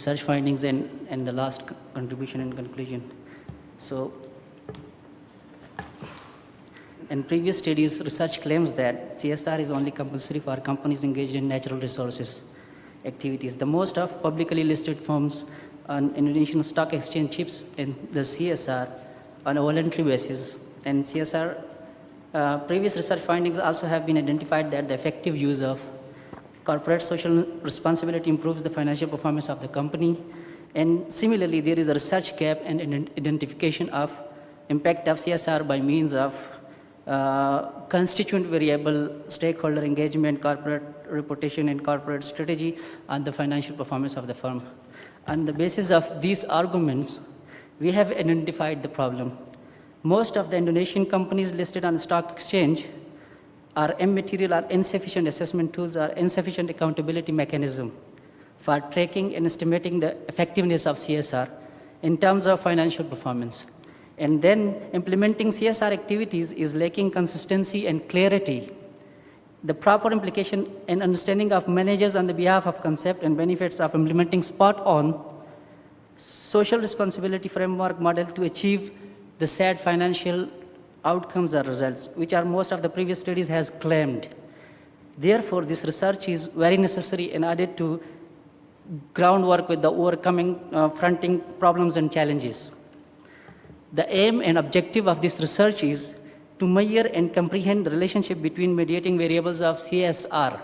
research findings and the last contribution and conclusion. So, in previous studies, research claims that CSR is only compulsory for companies engaged in natural resources activities. The most of publicly listed firms on Indonesian stock exchange chips in the CSR on a voluntary basis. And CSR, previous research findings also have been identified that the effective use of corporate social responsibility improves the financial performance of the company. And similarly, there is a research gap and an identification of impact of CSR by means of constituent variable, stakeholder engagement, corporate reputation, and corporate strategy on the financial performance of the firm. On the basis of these arguments, we have identified the problem. Most of the Indonesian companies listed on the stock exchange are immaterial or insufficient assessment tools or insufficient accountability mechanism for tracking and estimating the effectiveness of CSR in terms of financial performance. And then implementing CSR activities is lacking consistency and clarity. The proper implication and understanding of managers on the behalf of concept and benefits of implementing spot-on social responsibility framework model to achieve the said financial outcomes or results, which are most of the previous studies has claimed. Therefore, this research is very necessary and added to groundwork with the overcoming fronting problems and challenges. The aim and objective of this research is to measure and comprehend the relationship between mediating variables of CSR,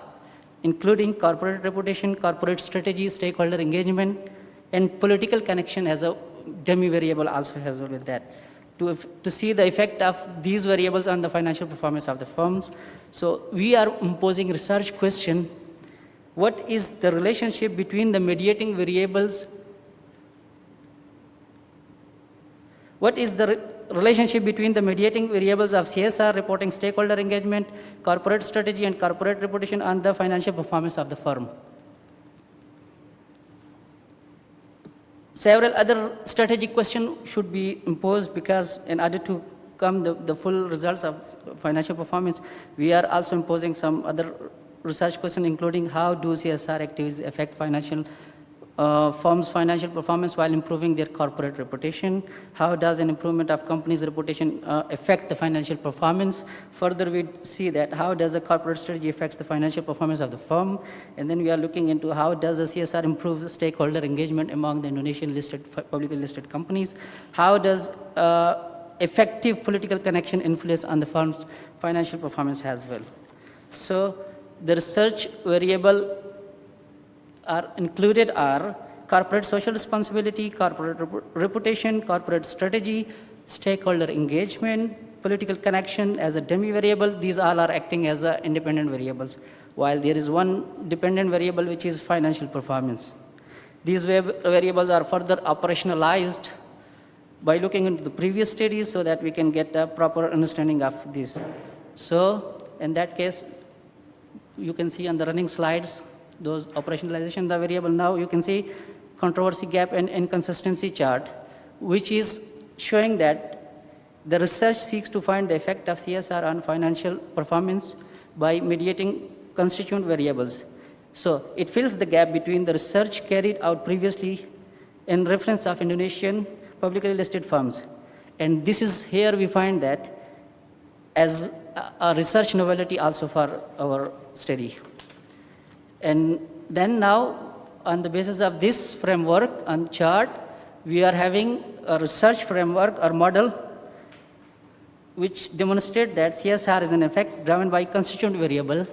including corporate reputation, corporate strategy, stakeholder engagement, and political connection as a dummy variable also has with that, to see the effect of these variables on the financial performance of the firms. So we are imposing research question, what is the relationship between the mediating variables? What is the relationship between the mediating variables of CSR, reporting, stakeholder engagement, corporate strategy, and corporate reputation on the financial performance of the firm? Several other strategic questions should be imposed because in order to come the full results of financial performance, we are also imposing some other research questions, including how do CSR activities affect firms' financial performance while improving their corporate reputation? How does an improvement of company's reputation affect the financial performance? Further, we see that how does a corporate strategy affect the financial performance of the firm? And then we are looking into how does the CSR improve the stakeholder engagement among the Indonesian publicly listed companies? How does effective political connection influence on the firm's financial performance as well? So the research variable included are corporate social responsibility, corporate reputation, corporate strategy, stakeholder engagement, political connection as a dummy variable. These all are acting as independent variables, while there is one dependent variable which is financial performance. These variables are further operationalized by looking into the previous studies so that we can get a proper understanding of this. So in that case, you can see on the running slides those operationalization the variable. Now you can see controversy gap and inconsistency chart, which is showing that the research seeks to find the effect of CSR on financial performance by mediating constituent variables. So it fills the gap between the research carried out previously in reference of Indonesian publicly listed firms. And this is here we find that as a research novelty also for our study. And then now, on the basis of this framework and chart, we are having a research framework or model which demonstrates that CSR is an effect driven by constituent variable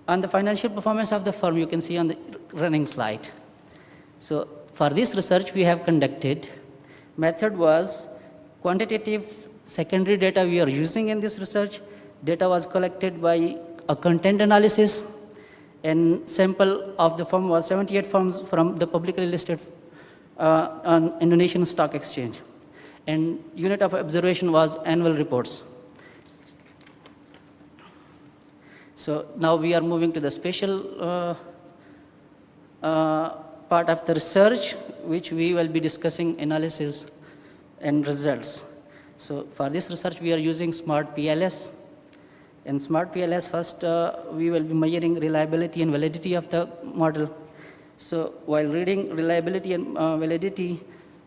on the financial performance of the firm. You can see on the running slide. So for this research we have conducted, method was quantitative secondary data we are using in this research. Data was collected by a content analysis, and sample of the firm was 78 firms from the publicly listed on Indonesian Stock Exchange. And unit of observation was annual reports. So now we are moving to the special part of the research, which we will be discussing analysis and results. So for this research, we are using Smart PLS. In Smart PLS, first we will be measuring reliability and validity of the model. So while reading reliability and validity,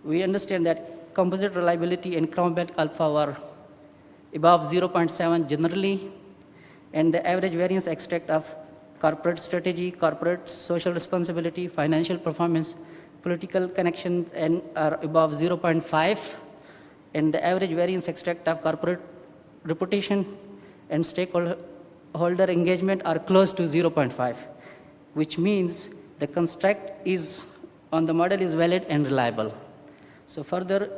we understand that composite reliability and Crown Belt alpha were above 0.7 generally, and the average variance extract of corporate strategy, corporate social responsibility, financial performance, political connections, and are above 0.5, and the average variance extract of corporate reputation and stakeholder engagement are close to 0.5, which means the construct is on the model is valid and reliable. So further,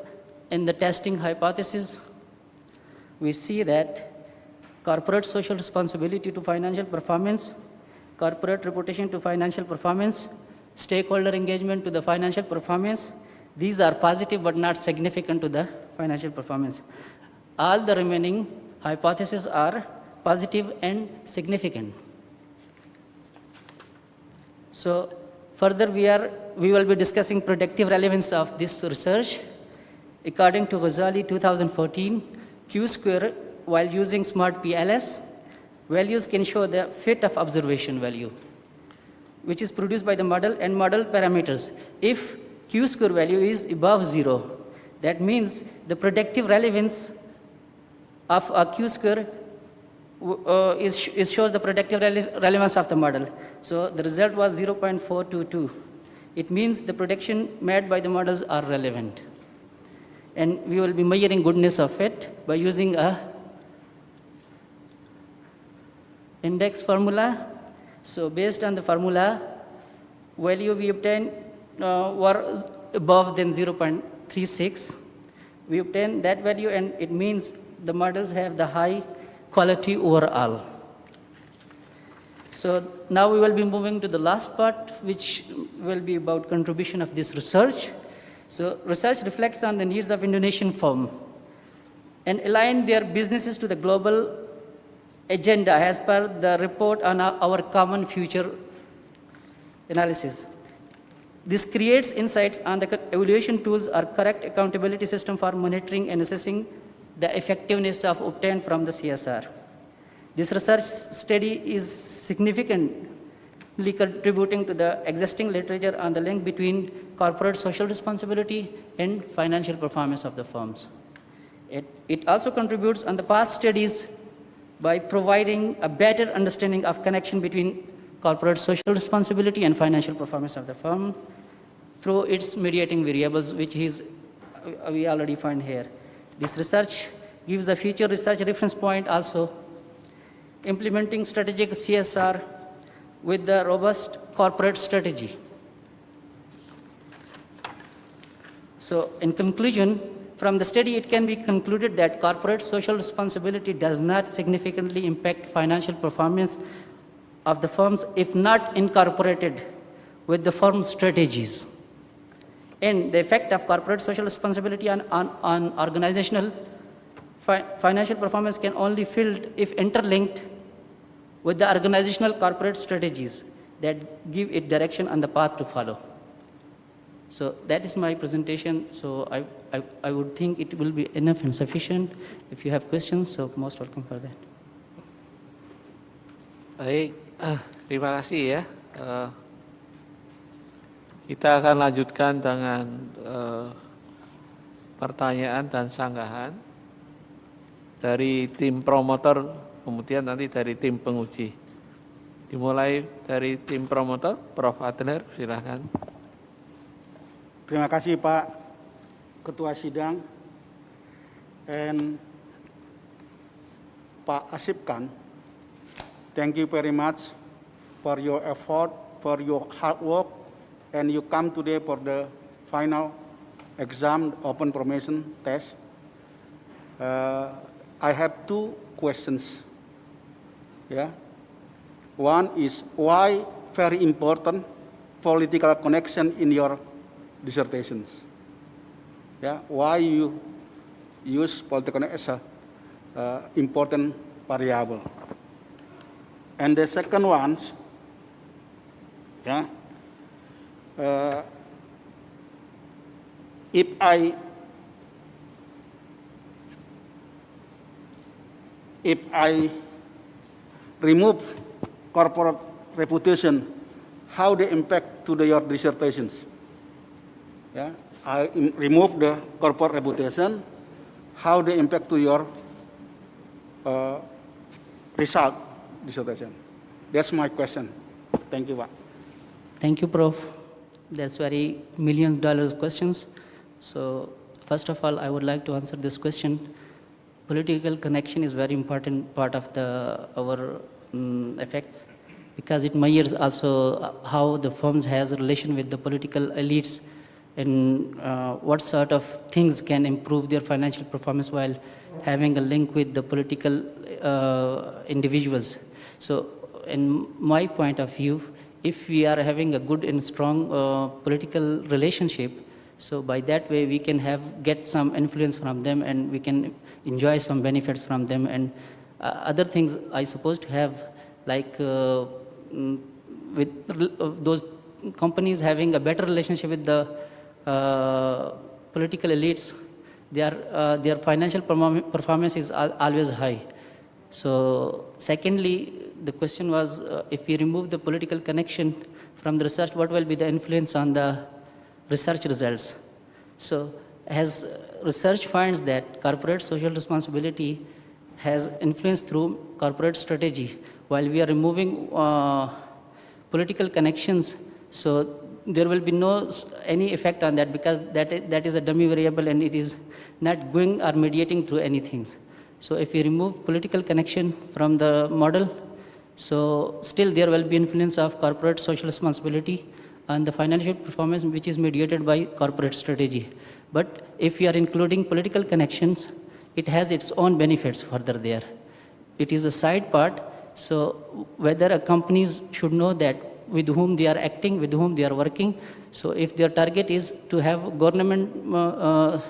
in the testing hypothesis, we see that corporate social responsibility to financial performance, corporate reputation to financial performance, stakeholder engagement to the financial performance, these are positive but not significant to the financial performance. All the remaining hypotheses are positive and significant. So further, we will be discussing predictive relevance of this research. According to Ghazali 2014, Q-square, while using smart PLS, values can show the fit of observation value, which is produced by the model and model parameters. If Q-square value is above 0, that means the predictive relevance of a Q-square shows the predictive relevance of the model. So the result was 0.422. It means the prediction made by the models are relevant. And we will be measuring goodness of it by using a index formula. So based on the formula, value we obtained were above than 0.36. We obtained that value, and it means the models have the high quality overall. So now we will be moving to the last part, which will be about contribution of this research. So research reflects on the needs of Indonesian firms and align their businesses to the global agenda as per the report on our common future analysis. This creates insights on the evaluation tools or correct accountability system for monitoring and assessing the effectiveness of obtained from the CSR. This research study is significantly contributing to the existing literature on the link between corporate social responsibility and financial performance of the firms. It also contributes on the past studies by providing a better understanding of connection between corporate social responsibility and financial performance of the firm through its mediating variables, which we already find here. This research gives a future research reference point also, implementing strategic CSR with the robust corporate strategy. So in conclusion, from the study, it can be concluded that corporate social responsibility does not significantly impact financial performance of the firms if not incorporated with the firm's strategies. And the effect of corporate social responsibility on organizational financial performance can only be filled if interlinked with the organizational corporate strategies that give it direction on the path to follow. So that is my presentation. So I would think it will be enough and sufficient. If you have questions, so most welcome for that. Baik, terima kasih ya. Kita akan lanjutkan dengan pertanyaan dan sanggahan dari tim promotor, kemudian nanti dari tim penguji. Dimulai dari tim promotor, Prof. Adler, silakan. Terima kasih Pak Ketua Sidang and Pak Asip Khan. Thank you very much for your effort, for your hard work, and you come today for the final exam, open formation test. I have two questions. Yeah. One is why very important political connection in your dissertations. Yeah. Why you use political connection as an important variable. And the second one, yeah, if I remove corporate reputation how they impact to your dissertations. Yeah, I remove the corporate reputation, how they impact to your result dissertation. That's my question. Thank you, Pak. Thank you, Prof. That's very million-dollar questions. So first of all, I would like to answer this question. Political connection is very important part of our effects, because it measures also how the firms has a relation with the political elites and what sort of things can improve their financial performance while having a link with the political individuals. So in my point of view, if we are having a good and strong political relationship, so by that way we can get some influence from them and we can enjoy some benefits from them, and other things I suppose to have, like with those companies having a better relationship with the political elites, their financial performance is always high. So secondly, the question was, if we remove the political connection from the research, what will be the influence on the research results? So as research finds that corporate social responsibility has influence through corporate strategy, while we are removing political connections, so there will be any effect on that, because that is a dummy variable and it is not going or mediating through anything. So if we remove political connection from the model, so still there will be influence of corporate social responsibility and the financial performance, which is mediated by corporate strategy. But if we are including political connections, it has its own benefits further there. It is a side part. So whether a companies should know that with whom they are acting, with whom they are working. So if their target is to have government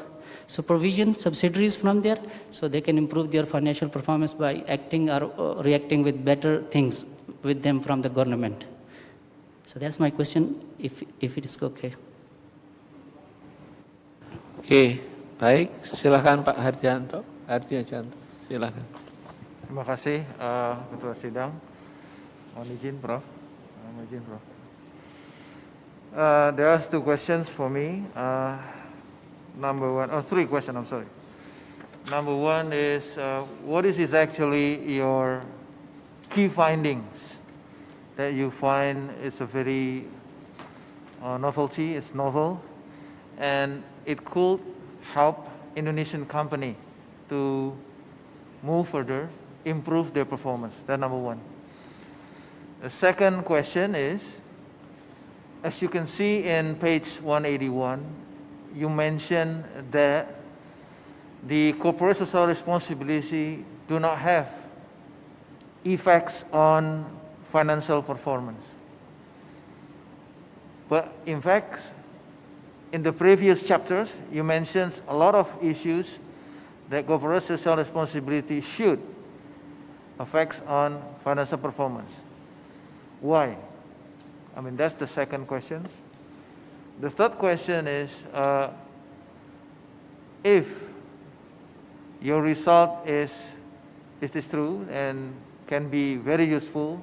supervision subsidiaries from there, so they can improve their financial performance by acting or reacting with better things with them from the government. So that's my question, if it is okay. Oke, baik. Silakan Pak Hardianto. Silakan. Terima kasih Ketua Sidang. Mohon izin, Prof. There are two questions for me. Three questions, I'm sorry. Number one is, what is actually your key findings that you find it's a very novelty, it's novel, and it could help Indonesian company to move further, improve their performance? That's number one. The second question is, as you can see in page 181, you mentioned that the corporate social responsibility do not have effects on financial performance. But in fact, in the previous chapters, you mentioned a lot of issues that corporate social responsibility should affect on financial performance. Why? I mean, that's the second question. The third question is, if your result is true and can be very useful,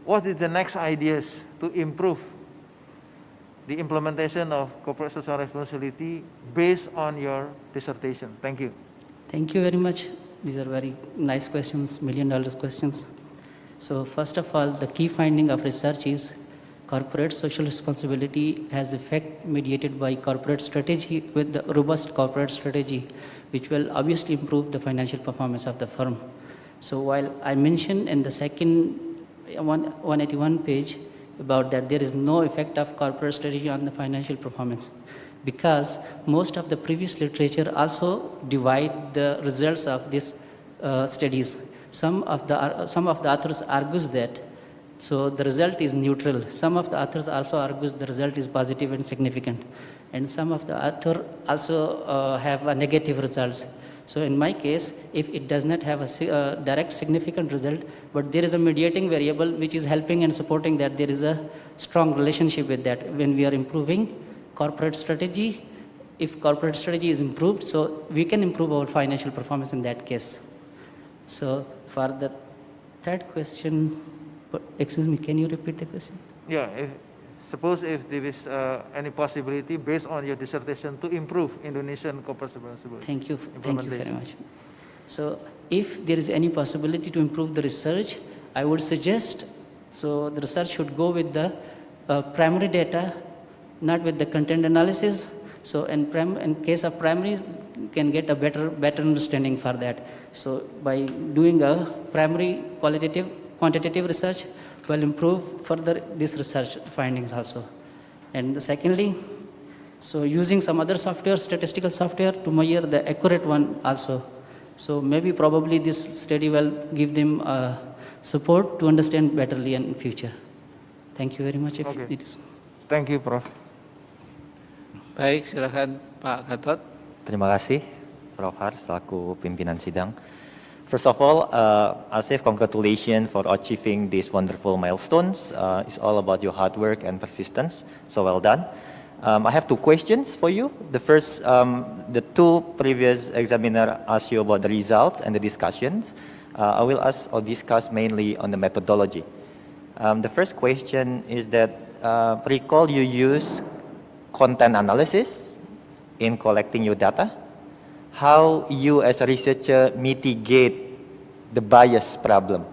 what is the next ideas to improve the implementation of corporate social responsibility based on your dissertation? Thank you. Thank you very much. These are very nice questions, million-dollar questions. So first of all, the key finding of research is corporate social responsibility has effect mediated by corporate strategy with the robust corporate strategy, which will obviously improve the financial performance of the firm. So while I mentioned in the second 181 page about that there is no effect of corporate strategy on the financial performance, because most of the previous literature also divide the results of these studies. Some of the authors argues that so the result is neutral. Some of the authors also argues the result is positive and significant, and some of the author also have a negative results. So in my case, if it does not have a direct significant result, but there is a mediating variable which is helping and supporting that, there is a strong relationship with that. When we are improving corporate strategy, if corporate strategy is improved, so we can improve our financial performance in that case. So for the third question, excuse me, can you repeat the question? Yeah, suppose if there is any possibility based on your dissertation to improve Indonesian corporate responsibility. Thank you very implementation. much. So if there is any possibility to improve the research, I would suggest, so the research should go with the primary data, not with the content analysis. So in case of primary, you can get a better understanding for that. So by doing a primary quantitative research will improve further this research findings also. And secondly, so using some other software, statistical software, to measure the accurate one also. So maybe probably this study will give them support to understand betterly in future. Thank you very much. If Okay. it is. Thank you, Prof. Baik, silakan Pak Gatot. Terima kasih, Prof. Har, selaku pimpinan sidang. First of all, Asif, congratulations for achieving these wonderful milestones. It's all about your hard work and persistence, so well done. I have two questions for you. The first, the two previous examiner asked you about the results and the discussions. I will ask or discuss mainly on the methodology. The first question is that, recall you use content analysis in collecting your data. How you as a researcher mitigate the bias problem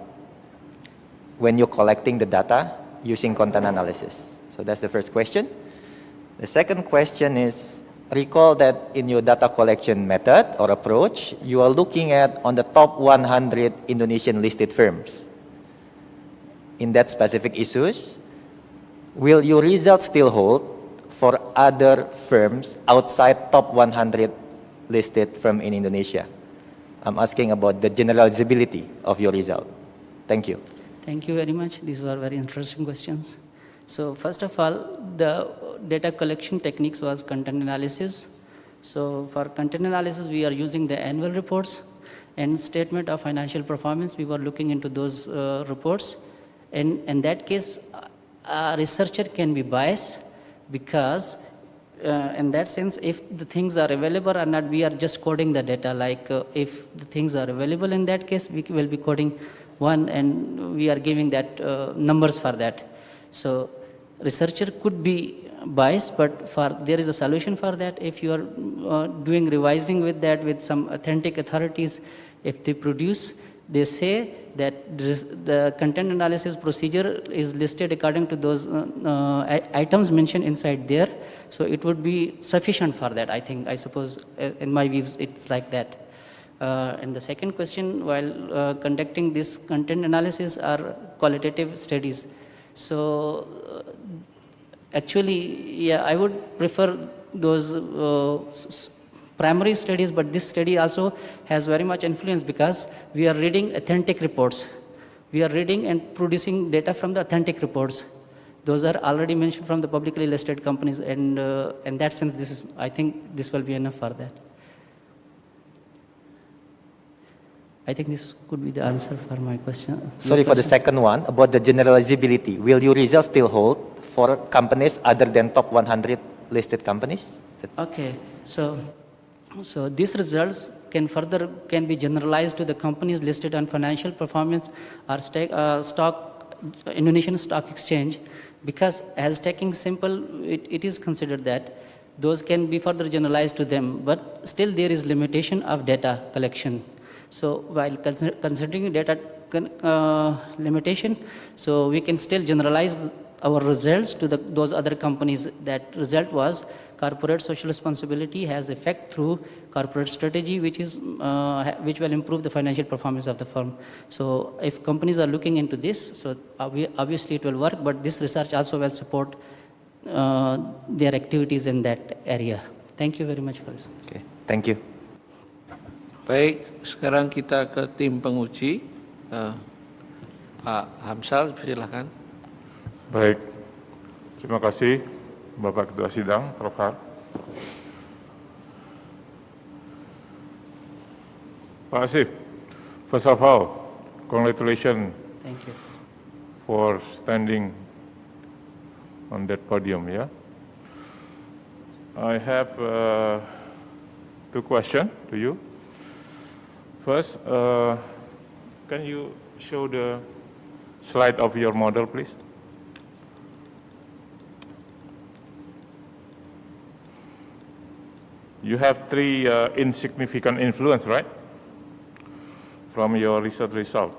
when you're collecting the data using content analysis? So that's the first question. The second question is, recall that in your data collection method or approach, you are looking at on the top 100 Indonesian listed firms. In that specific issues, will your results still hold for other firms outside top 100 listed firm in Indonesia? I'm asking about the generalizability of your result. Thank you. Thank you very much. These were very interesting questions. So first of all, the data collection techniques was content analysis. So for content analysis, we are using the annual reports and statement of financial performance. We were looking into those reports. And in that case, a researcher can be biased because in that sense, if the things are available or not, we are just coding the data. Like if the things are available in that case, we will be coding one and we are giving that numbers for that. So researcher could be biased, but there is a solution for that. If you are doing revising with that with some authentic authorities, if they produce, they say that the content analysis procedure is listed according to those items mentioned inside there. So it would be sufficient for that, I suppose, in my views, it's like that. And the second question, while conducting this content analysis are qualitative studies. So actually, yeah, I would prefer those primary studies, but this study also has very much influence because we are reading authentic reports. We are reading and producing data from the authentic reports. Those are already mentioned from the publicly listed companies, and in that sense, I think this will be enough for that. I think this could be the answer for my question. Sorry for the second one, about the generalizability. Will your results still hold for companies other than top 100 listed companies? Okay, so these results can be generalized to the companies listed on financial performance or Indonesian Stock Exchange, because as taking simple, it is considered that those can be further generalized to them, but still there is limitation of data collection. So while considering data limitation, so we can still generalize our results to those other companies. That result was corporate social responsibility has effect through corporate strategy, which will improve the financial performance of the firm. So if companies are looking into this, so obviously it will work, but this research also will support their activities in that area. Thank you very much for this. Okay, thank you. Baik, sekarang kita ke tim penguji. Pak Hamsal, silakan. Baik, terima kasih Bapak Ketua Sidang, Prof. Har. Pak Asif, first of all, congratulations Thank you. for standing on that podium. Yeah, I have two questions to you. First, can you show the slide of your model, please? You have three insignificant influence, right? From your research result.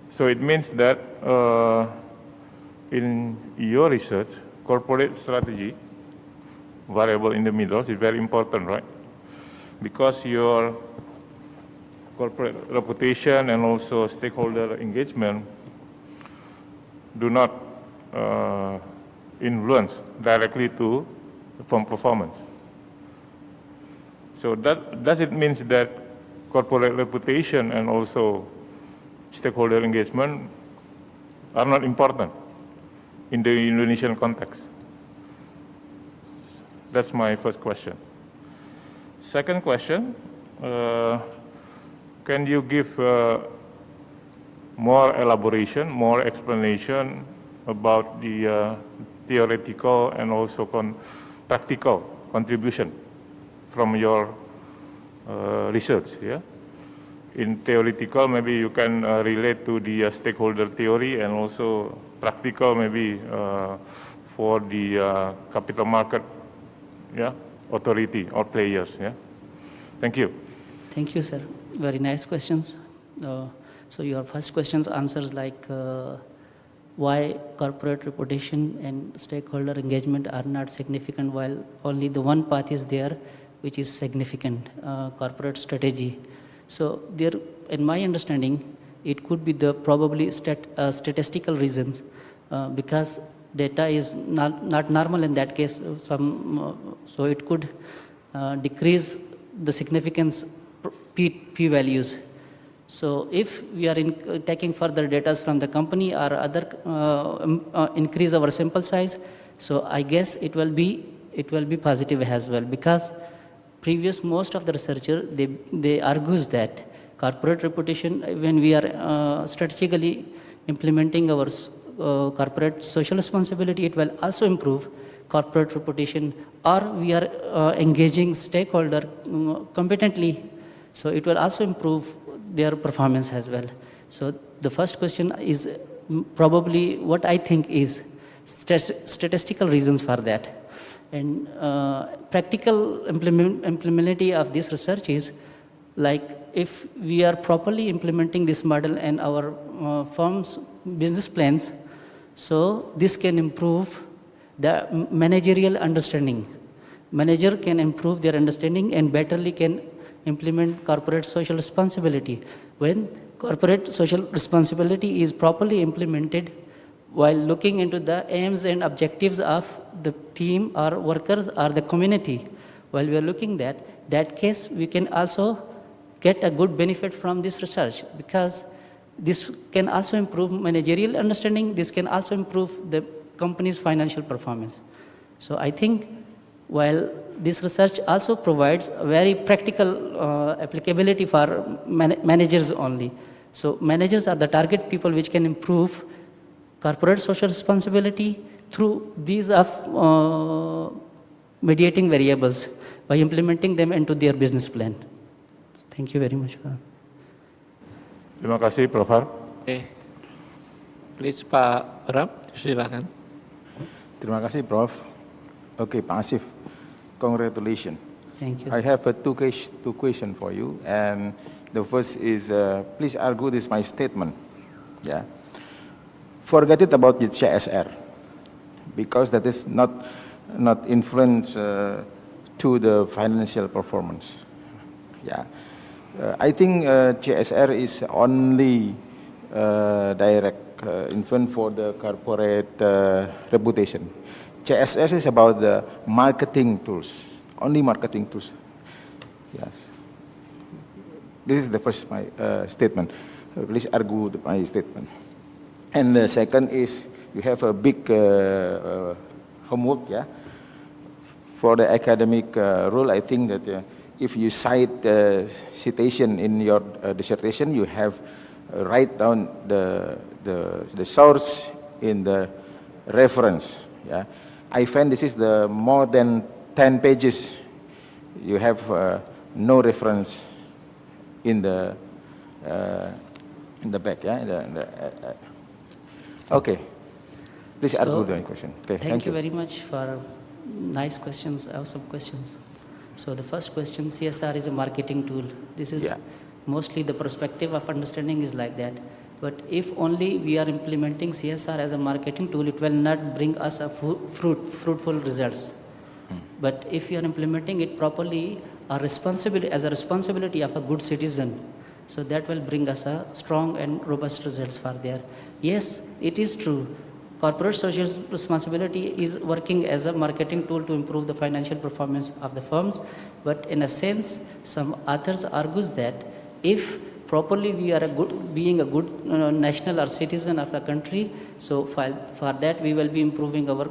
So it means that in your research, corporate strategy, variable in the middle, is very important, right? Because your corporate reputation and also stakeholder engagement do not influence directly to the firm performance. So does it mean that corporate reputation and also stakeholder engagement are not important in the Indonesian context? That's my first question. Second question, can you give more elaboration, more explanation about the theoretical and also practical contribution from your research? Yeah? In theoretical, maybe you can relate to the stakeholder theory, and also practical, maybe for the capital market, yeah, authority or players. Yeah. Thank you. Thank you, sir. Very nice questions. So your first questions answers why corporate reputation and stakeholder engagement are not significant, while only the one path is there, which is significant, corporate strategy. So there, in my understanding, it could be the probably statistical reasons, because data is not normal in that case. So it could decrease the significance p values. So if we are taking further data from the company or other increase our sample size, so I guess it will be positive as well, because most of the researcher they argues that corporate reputation, when we are strategically implementing our corporate social responsibility, it will also improve corporate reputation, or we are engaging stakeholder competently, so it will also improve their performance as well. So the first question is probably what I think is statistical reasons for that. And practical implementability of this research is like if we are properly implementing this model in our firm's business plans, so this can improve the managerial understanding. Manager can improve their understanding and betterly can implement corporate social responsibility. When corporate social responsibility is properly implemented, while looking into the aims and objectives of the team or workers or the community, while we are looking that case, we can also get a good benefit from this research, because this can also improve managerial understanding, this can also improve the company's financial performance. So I think while this research also provides a very practical applicability for managers only. So managers are the target people which can improve corporate social responsibility through these mediating variables by implementing them into their business plan. Thank you very much. Terima kasih, Prof. Har. Please, Pak Ram, silakan. Terima kasih, Prof. Okay, Pak Asif, congratulations. Thank you. I have two questions for you, and the first is, please argue this my statement. Yeah, forget it about the CSR, because that is not influence to the financial performance. Yeah, I think CSR is only direct influence for the corporate reputation. CSR is about the marketing tools, only marketing tools. Yes. This is the first my statement. Please argue my statement. And the second is, you have a big homework, yeah. For the academic role, I think that if you cite citation in your dissertation, you have write down the source in the reference. Yeah, I find this is the more than 10 pages. You have no reference in the back. Yeah. Okay. Please argue the question. Okay. Thank you very much for Nice questions. I have some questions. So the first question, CSR is a marketing tool. This is Yeah. mostly the perspective of understanding is like that. But if only we are implementing CSR as a marketing tool, it will not bring us a fruitful results. But if you are implementing it properly, as a responsibility of a good citizen, so that will bring us a strong and robust results for there. Yes, it is true. Corporate social responsibility is working as a marketing tool to improve the financial performance of the firms. But in a sense, some authors argues that if properly we are being a good national or citizen of the country, so for that we will be improving our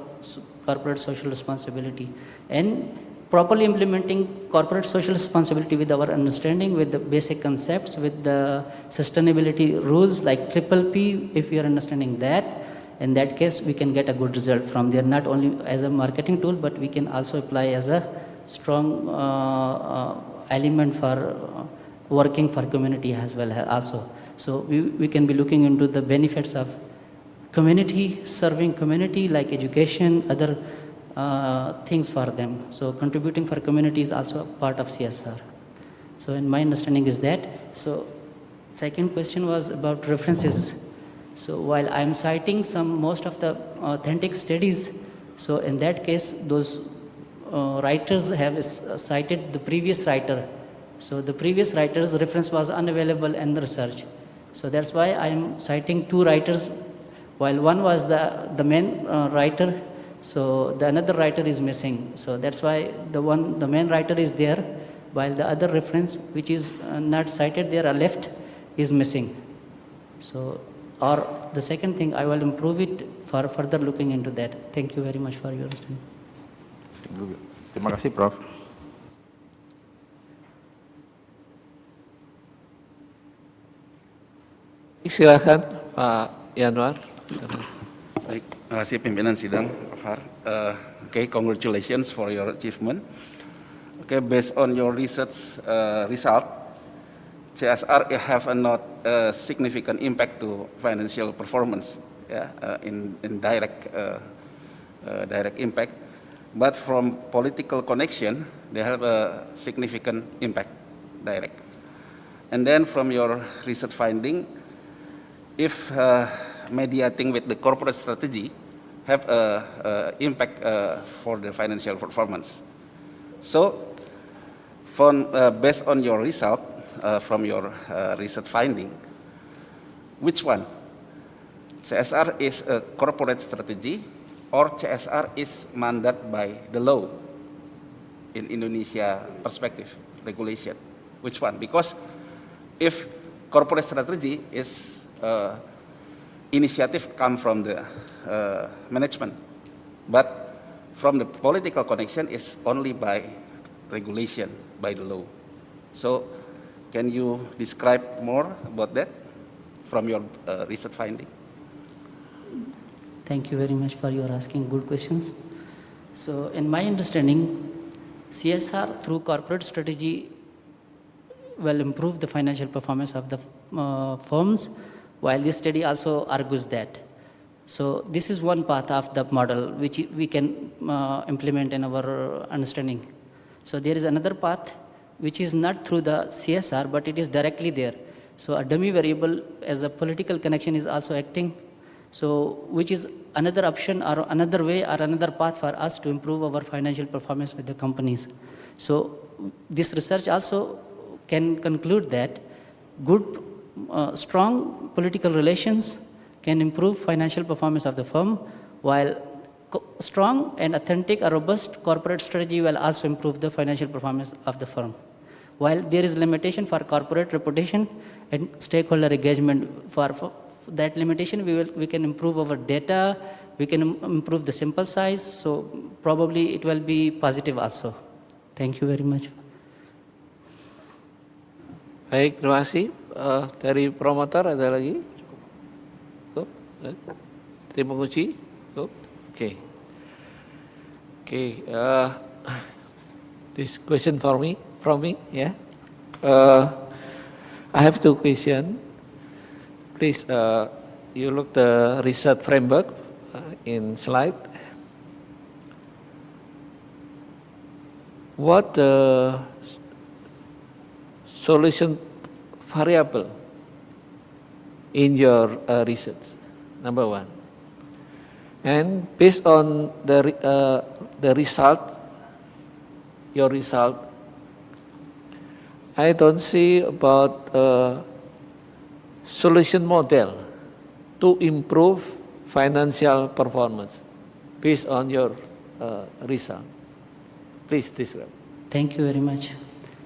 corporate social responsibility. And properly implementing corporate social responsibility with our understanding, with the basic concepts, with the sustainability rules like PPP, if we are understanding that, in that case we can get a good result from there, not only as a marketing tool, but we can also apply as a strong element for working for community as well also. So we can be looking into the benefits of community, serving community like education, other things for them. So contributing for community is also a part of CSR. So in my understanding is that. So second question was about references. So while I'm citing most of the authentic studies, so in that case, those writers have cited the previous writer. So the previous writer's reference was unavailable in the research. So that's why I'm citing two writers, while one was the main writer, so the another writer is missing. So that's why the main writer is there, while the other reference, which is not cited there or left, is missing. So, or the second thing, I will improve it for further looking into that. Thank you very much for your understanding. Terima kasih, Prof. Silakan Pak Yanwar. Baik, terima kasih pimpinan sidang, Prof. Har. Okay, congratulations for your achievement. Okay, based on your research result, CSR have not significant impact to financial performance, in direct impact, but from political connection, they have a significant impact, direct. And then from your research finding, if mediating with the corporate strategy have impact for the financial performance. So, based on your result from your research finding, which one? CSR is a corporate strategy or CSR is mandated by the law in Indonesia perspective, regulation? Which one? Because if corporate strategy is initiative come from the management, but from the political connection is only by regulation, by the law. So can you describe more about that from your research finding? Thank you very much for your asking good questions. So in my understanding, CSR through corporate strategy will improve the financial performance of the firms, while this study also argues that. So this is one path of the model which we can implement in our understanding. So there is another path which is not through the CSR, but it is directly there. So a dummy variable as a political connection is also acting. So which is another option or another way or another path for us to improve our financial performance with the companies. So this research also can conclude that good, strong political relations can improve financial performance of the firm, while strong and authentic or robust corporate strategy will also improve the financial performance of the firm. While there is limitation for corporate reputation and stakeholder engagement, for that limitation we can improve our data, we can improve the sample size, so probably it will be positive also. Thank you very much. Baik, terima kasih. Dari promotor ada lagi? Cukup? Tim penguji? Cukup? Oke. This question from me, yeah. I have two questions. Please, you look the research framework in slide. what the solution variable in your research, number one. And based on the result, your result, I don't see about solution model to improve financial performance based on your result. Please describe. Thank you very much.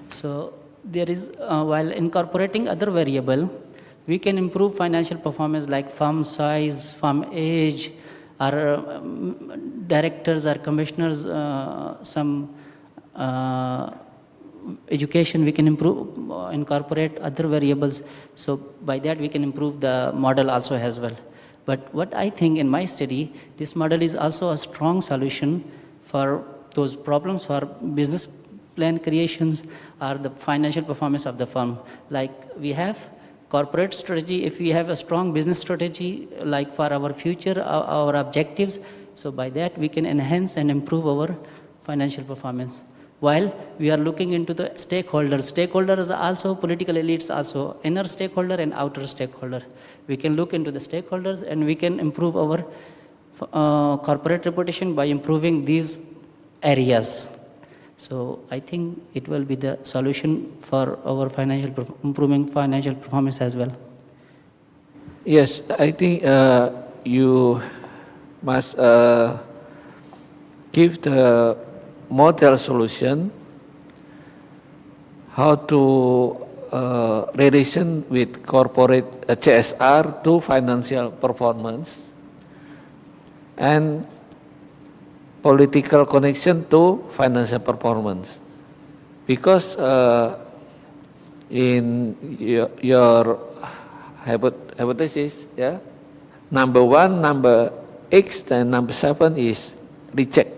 So there is, while incorporating other variable, we can improve financial performance like firm size, firm age, our directors, our commissioners, some education, we can improve, incorporate other variables. So by that we can improve the model also as well. But what I think in my study, this model is also a strong solution for those problems for business plan creations or the financial performance of the firm. Like we have corporate strategy, if we have a strong business strategy, like for our future, our objectives, so by that we can enhance and improve our financial performance. While we are looking into the stakeholders, stakeholders are also political elites also, inner stakeholder and outer stakeholder. We can look into the stakeholders and we can improve our corporate reputation by improving these areas. So I think it will be the solution for our improving financial performance as well. Yes, I think you must give the model solution how to relation with corporate CSR to financial performance and political connection to financial performance, because in your hypothesis, yeah, number 1, number X, and number 7 is reject.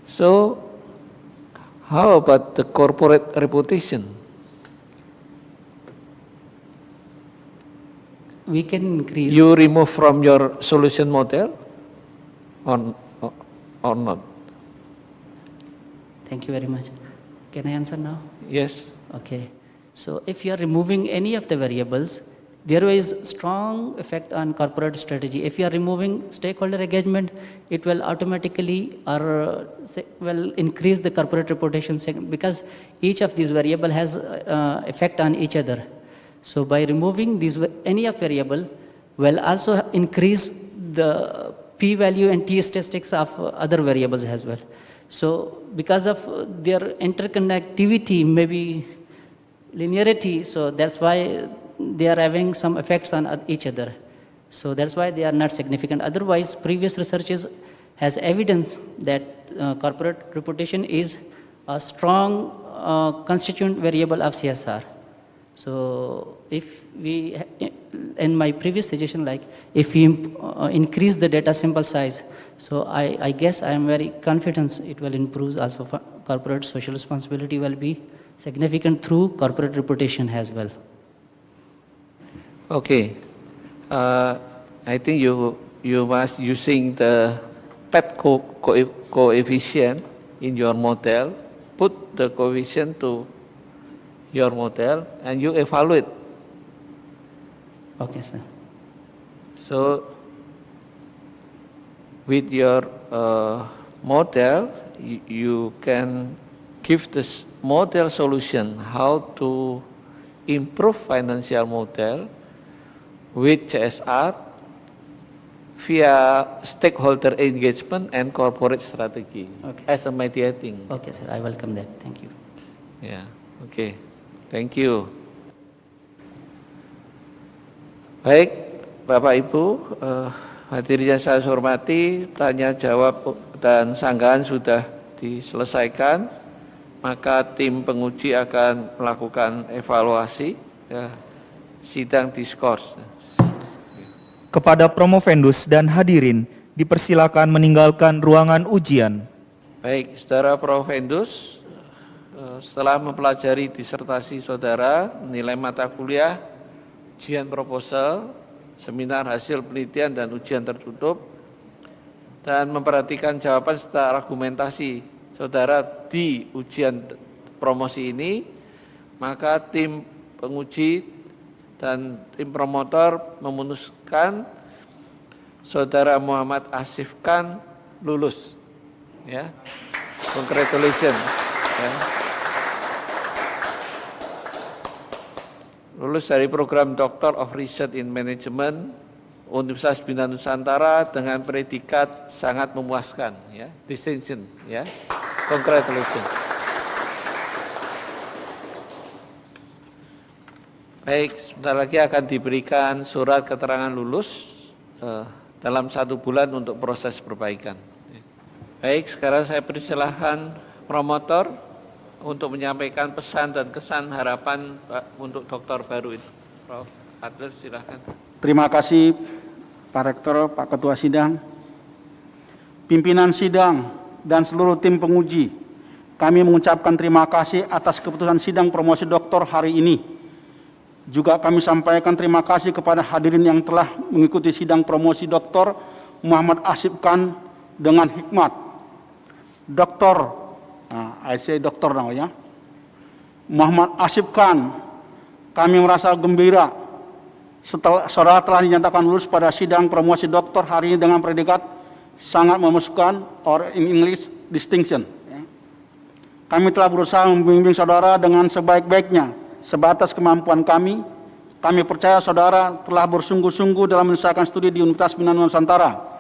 So, how about the corporate reputation? We can increase. You remove from your solution model or not? Thank you very much. Can I answer now? Yes. Okay. So if you are removing any of the variables, there is strong effect on corporate strategy. If you are removing stakeholder engagement, it will automatically will increase the corporate reputation because each of these variable has effect on each other. So by removing these any of variable will also increase the p value and t statistics of other variables as well. So because of their interconnectivity, maybe linearity, so that's why they are having some effects on each other. So that's why they are not significant. Otherwise, previous researches has evidence that corporate reputation is a strong constituent variable of CSR. So if we, in my previous suggestion, like if we increase the data sample size, so I guess I am very confident it will improve also for corporate social responsibility will be significant through corporate reputation as well. Okay. I think you must using the PET coefficient in your model, put the coefficient to your model and you evaluate. Okay, sir. So with your model, you can give this model solution how to improve financial model with CSR via stakeholder engagement and corporate strategy as a mediating. Okay, sir. I welcome that. Thank you. Yeah. Okay. Thank you. Baik, Bapak Ibu, hadirin yang saya hormati, tanya jawab dan sanggahan sudah diselesaikan, maka tim penguji akan melakukan evaluasi, ya, sidang diskors. Kepada promovendus dan hadirin, dipersilakan meninggalkan ruangan ujian. Baik, saudara promovendus, setelah mempelajari disertasi saudara, nilai mata kuliah, ujian proposal, seminar hasil penelitian dan ujian tertutup, dan memperhatikan jawaban serta argumentasi saudara di ujian promosi ini, maka tim penguji dan tim promotor memutuskan saudara Muhammad Asif Khan lulus. Ya, congratulations. Ya. Lulus dari program Doctor of Research in Management Universitas Bina Nusantara dengan predikat sangat memuaskan, ya, distinction, ya, congratulations. Baik, sebentar lagi akan diberikan surat keterangan lulus dalam 1 bulan untuk proses perbaikan. Baik, sekarang saya persilahkan promotor untuk menyampaikan pesan dan kesan harapan untuk dokter baru ini. Prof. Adler, silakan. Terima kasih Pak Rektor, Pak Ketua Sidang, pimpinan sidang, dan seluruh tim penguji. Kami mengucapkan terima kasih atas keputusan sidang promosi doktor hari ini. Juga kami sampaikan terima kasih kepada hadirin yang telah mengikuti sidang promosi doktor Muhammad Asif Khan dengan hikmat. Doktor, I say doktor now ya, Muhammad Asif Khan, kami merasa gembira setelah saudara telah dinyatakan lulus pada sidang promosi doktor hari ini dengan predikat sangat memuaskan, or in English distinction. Kami telah berusaha membimbing saudara dengan sebaik-baiknya sebatas kemampuan kami. Kami percaya saudara telah bersungguh-sungguh dalam menyelesaikan studi di Universitas Bina Nusantara.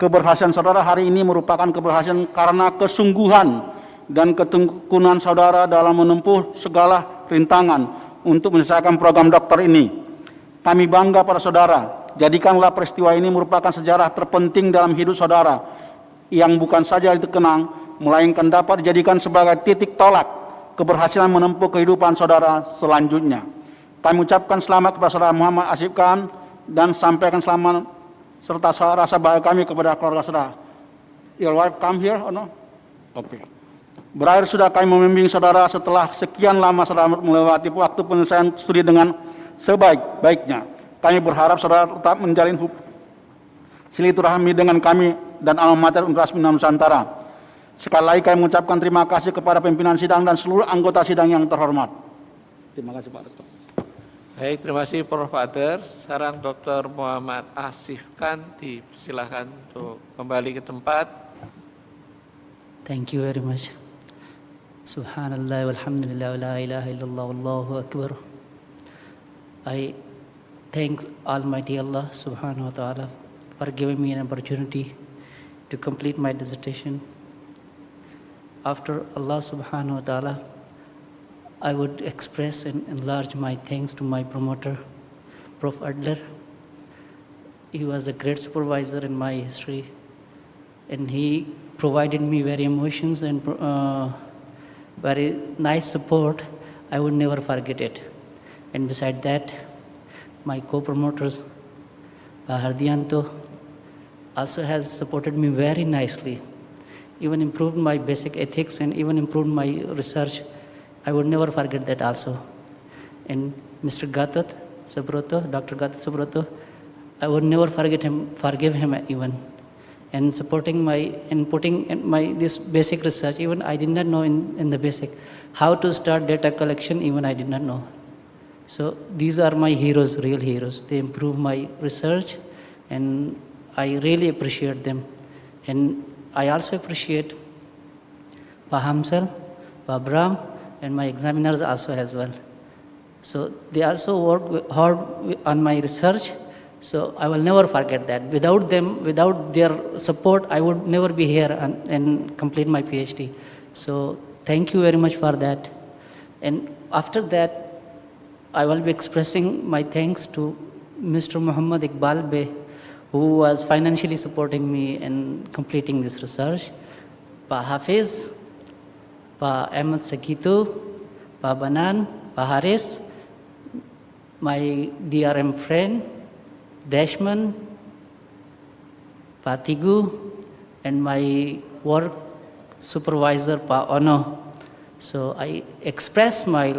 Keberhasilan saudara hari ini merupakan keberhasilan karena kesungguhan dan ketekunan saudara dalam menempuh segala rintangan untuk menyelesaikan program dokter ini. Kami bangga pada saudara. Jadikanlah peristiwa ini merupakan sejarah terpenting dalam hidup saudara yang bukan saja dikenang, melainkan dapat dijadikan sebagai titik tolak keberhasilan menempuh kehidupan saudara selanjutnya. Kami ucapkan selamat kepada saudara Muhammad Asif Khan dan sampaikan selamat serta rasa bahagia kami kepada keluarga saudara. Your wife come here or no? Oke. Berakhir sudah kami membimbing saudara setelah sekian lama saudara melewati waktu penyelesaian studi dengan sebaik-baiknya. Kami berharap saudara tetap menjalin silaturahmi dengan kami dan alma mater Universitas Bina Nusantara. Sekali lagi kami mengucapkan terima kasih kepada pimpinan sidang dan seluruh anggota sidang yang terhormat. Terima kasih Pak Rektor. Baik, terima kasih Prof. Adler. Sekarang Dr. Muhammad Asif Khan dipersilakan untuk kembali ke tempat. Thank you very much. Subhanallah walhamdulillah wa la ilaha illallah wallahu akbar. I thank Almighty Allah subhanahu wa ta'ala for giving me an opportunity to complete my dissertation. After Allah subhanahu wa ta'ala, I would express and enlarge my thanks to my promoter, Prof. Adler. He was a great supervisor in my history, and he provided me very emotions and very nice support. I would never forget it. And beside that, my co-promoters, Hardianto, also has supported me very nicely, even improved my basic ethics and even improved my research. I would never forget that also. And Mr. Gatot Subroto, Dr. Gatot Subroto, I would never forgive him even. And supporting my, and putting in my, this basic research, even I did not know in the basic, how to start data collection, even I did not know. So these are my heroes, real heroes. They improve my research, and I really appreciate them. And I also appreciate Pa Hamsal, Pa Bram, and my examiners also as well. So they also work hard on my research. So I will never forget that. Without them, without their support, I would never be here and complete my PhD. So thank you very much for that. And after that, I will be expressing my thanks to Mr. Muhammad Iqbal Bey, who was financially supporting me in completing this research. Pa Hafiz, Pa Ahmed Sakitu, Pa Banan, Pa Haris, my DRM friend, Dashman, Pa Tigu, and my work supervisor, Pa Ono. So I express my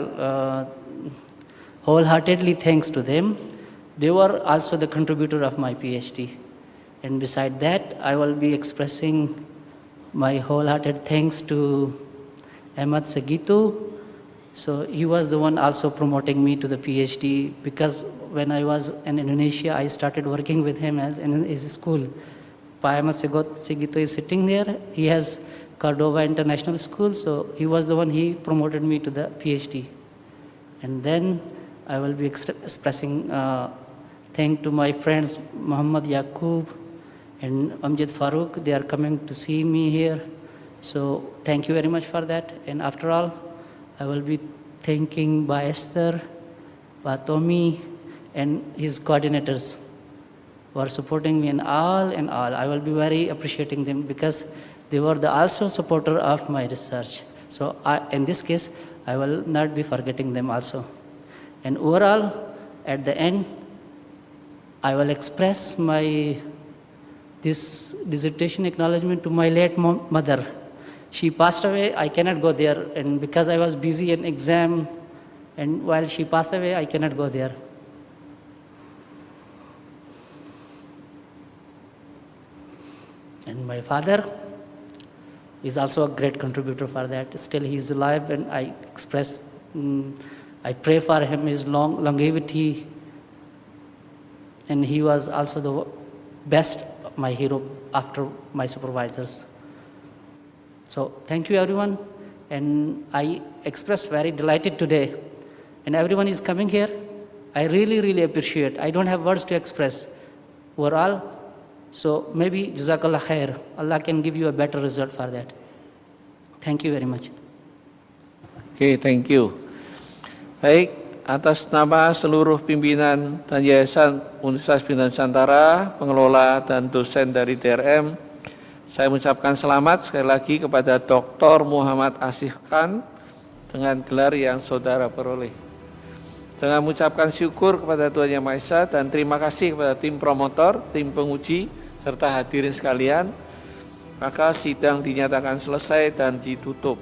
wholeheartedly thanks to them. They were also the contributor of my PhD. And beside that, I will be expressing my wholehearted thanks to Ahmad Sagitu. So he was the one also promoting me to the PhD, because when I was in Indonesia, I started working with him as in his school. Pa Ahmad Sagitu is sitting there. He has Cordova International School, so he was the one, he promoted me to the PhD. And then I will be expressing thanks to my friends Muhammad Yaqub and Amjad Farooq. They are coming to see me here. So thank you very much for that. And after all, I will be thanking Ba Esther, Ba Tommy, and his coordinators who are supporting me in all and all. I will be very appreciating them because they were the also supporter of my research. So in this case, I will not be forgetting them also. And overall, at the end, I will express this dissertation acknowledgement to my late mother. She passed away, I cannot go there, and because I was busy in exam, and while she passed away, I cannot go there. And my father is also a great contributor for that. Still he is alive, and I pray for him, his longevity, and he was also the best, my hero after my supervisors. So thank you everyone, and I expressed very delighted today, and everyone is coming here. I really, really appreciate. I don't have words to express overall. So maybe Jazakallah khair. Allah can give you a better result for that. Thank you very much. Oke, thank you. Baik, atas nama seluruh pimpinan dan Yayasan Universitas Bintang Nusantara, pengelola dan dosen dari TRM, saya mengucapkan selamat sekali lagi kepada Dr. Muhammad Asif Khan dengan gelar yang saudara peroleh. Dengan mengucapkan syukur kepada Tuhan Yang Maha Esa dan terima kasih kepada tim promotor, tim penguji, serta hadirin sekalian, maka sidang dinyatakan selesai dan ditutup.